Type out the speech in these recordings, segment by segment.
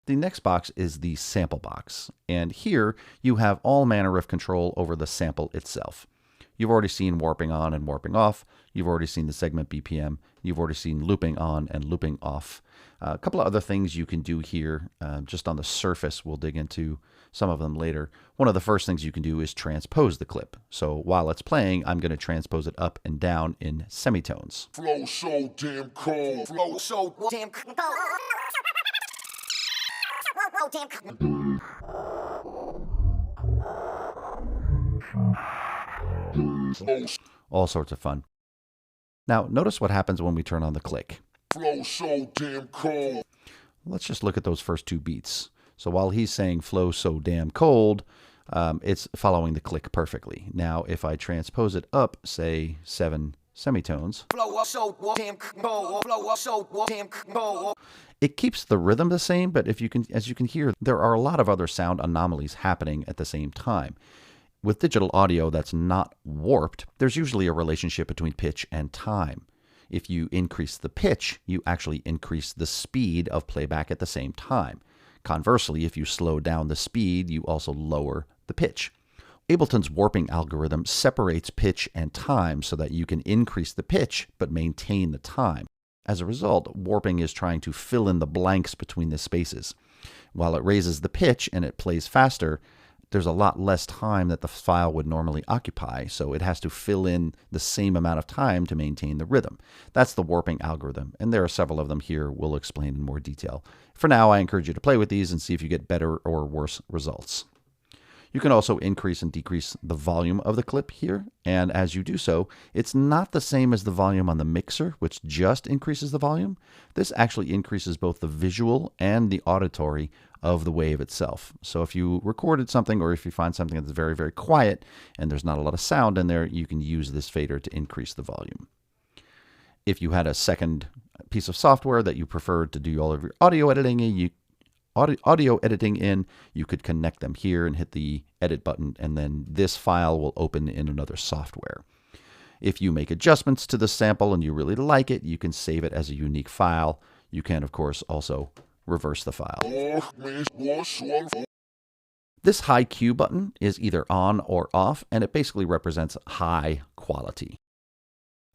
The next box is the sample box, and here you have all manner of control over the sample itself. You've already seen warping on and warping off. You've already seen the segment BPM. You've already seen looping on and looping off. A couple of other things you can do here, just on the surface. We'll dig into some of them later. One of the first things you can do is transpose the clip. So while it's playing, I'm going to transpose it up and down in semitones. Flow so damn cold. Flow so damn cold. All sorts of fun. Now, notice what happens when we turn on the click. Flow so damn cold. Let's just look at those first two beats. So while he's saying flow so damn cold, it's following the click perfectly. Now, if I transpose it up, say 7 semitones, it keeps the rhythm the same, but as you can hear, there are a lot of other sound anomalies happening at the same time. With digital audio that's not warped, there's usually a relationship between pitch and time. If you increase the pitch, you actually increase the speed of playback at the same time. Conversely, if you slow down the speed, you also lower the pitch. Ableton's warping algorithm separates pitch and time so that you can increase the pitch but maintain the time. As a result, warping is trying to fill in the blanks between the spaces. While it raises the pitch and it plays faster, there's a lot less time that the file would normally occupy, so it has to fill in the same amount of time to maintain the rhythm. That's the warping algorithm, and there are several of them here we'll explain in more detail. For now, I encourage you to play with these and see if you get better or worse results. You can also increase and decrease the volume of the clip here, and as you do so, it's not the same as the volume on the mixer, which just increases the volume. This actually increases both the visual and the auditory of the wave itself. So if you recorded something, or if you find something that's very, very quiet and there's not a lot of sound in there, you can use this fader to increase the volume. If you had a second piece of software that you preferred to do all of your audio editing in, you could connect them here and hit the edit button, and then this file will open in another software. If you make adjustments to the sample and you really like it, you can save it as a unique file. You can, of course, also reverse the file. This high Q button is either on or off, and it basically represents high quality.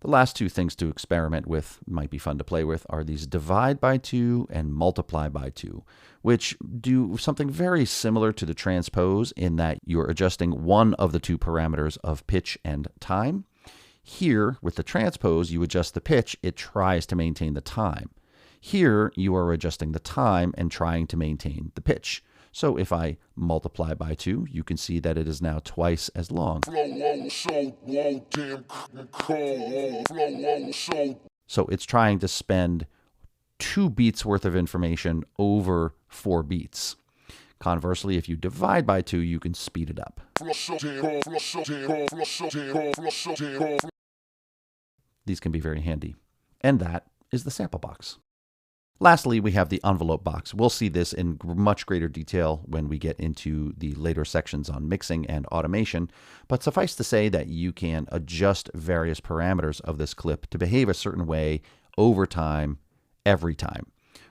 The last two things to experiment with, might be fun to play with, are these divide by 2 and multiply by 2, which do something very similar to the transpose in that you're adjusting one of the two parameters of pitch and time. Here, with the transpose, you adjust the pitch, it tries to maintain the time. Here, you are adjusting the time and trying to maintain the pitch. So if I multiply by 2, you can see that it is now twice as long. So it's trying to spend 2 beats worth of information over 4 beats. Conversely, if you divide by 2, you can speed it up. These can be very handy. And that is the sample box. Lastly, we have the envelope box. We'll see this in much greater detail when we get into the later sections on mixing and automation, but suffice to say that you can adjust various parameters of this clip to behave a certain way over time, every time.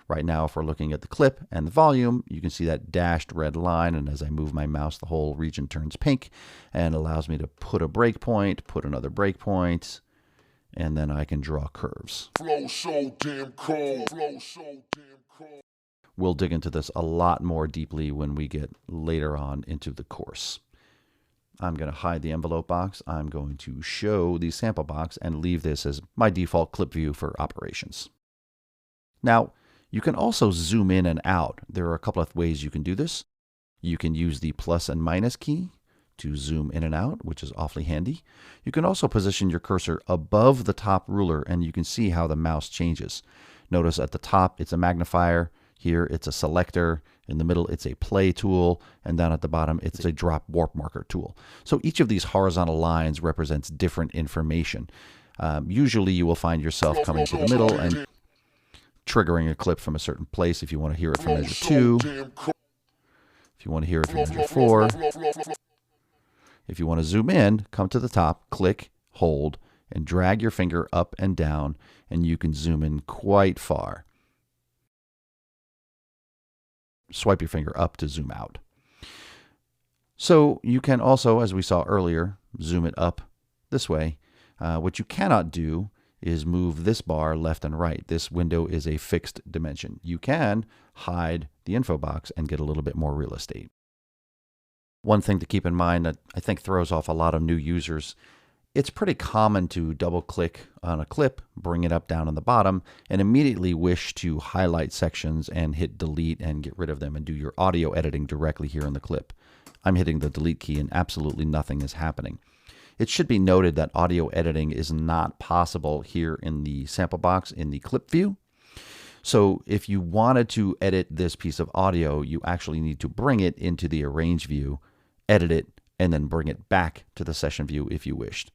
Right now, if we're looking at the clip and the volume, you can see that dashed red line, and as I move my mouse, the whole region turns pink and allows me to put a breakpoint, put another breakpoint, and then I can draw curves. Flow so damn cold. Flow so damn cold. We'll dig into this a lot more deeply when we get later on into the course. I'm going to hide the envelope box. I'm going to show the sample box and leave this as my default clip view for operations. Now, you can also zoom in and out. There are a couple of ways you can do this. You can use the plus and minus key to zoom in and out, which is awfully handy. You can also position your cursor above the top ruler, and you can see how the mouse changes. Notice at the top it's a magnifier, here it's a selector, in the middle it's a play tool, and down at the bottom it's a drop warp marker tool. So each of these horizontal lines represents different information. Usually you will find yourself coming to the middle and triggering a clip from a certain place if you want to hear it from measure 2, if you want to hear it from measure 4. If you want to zoom in, come to the top, click, hold, and drag your finger up and down, and you can zoom in quite far. swipe your finger up to zoom out. So you can also, as we saw earlier, zoom it up this way. What you cannot do is move this bar left and right. This window is a fixed dimension. You can hide the info box and get a little bit more real estate. One thing to keep in mind that I think throws off a lot of new users, it's pretty common to double click on a clip, bring it up down on the bottom, and immediately wish to highlight sections and hit delete and get rid of them and do your audio editing directly here in the clip. I'm hitting the delete key and absolutely nothing is happening. It should be noted that audio editing is not possible here in the sample box in the clip view. So if you wanted to edit this piece of audio, you actually need to bring it into the arrange view, edit it, and then bring it back to the session view if you wished.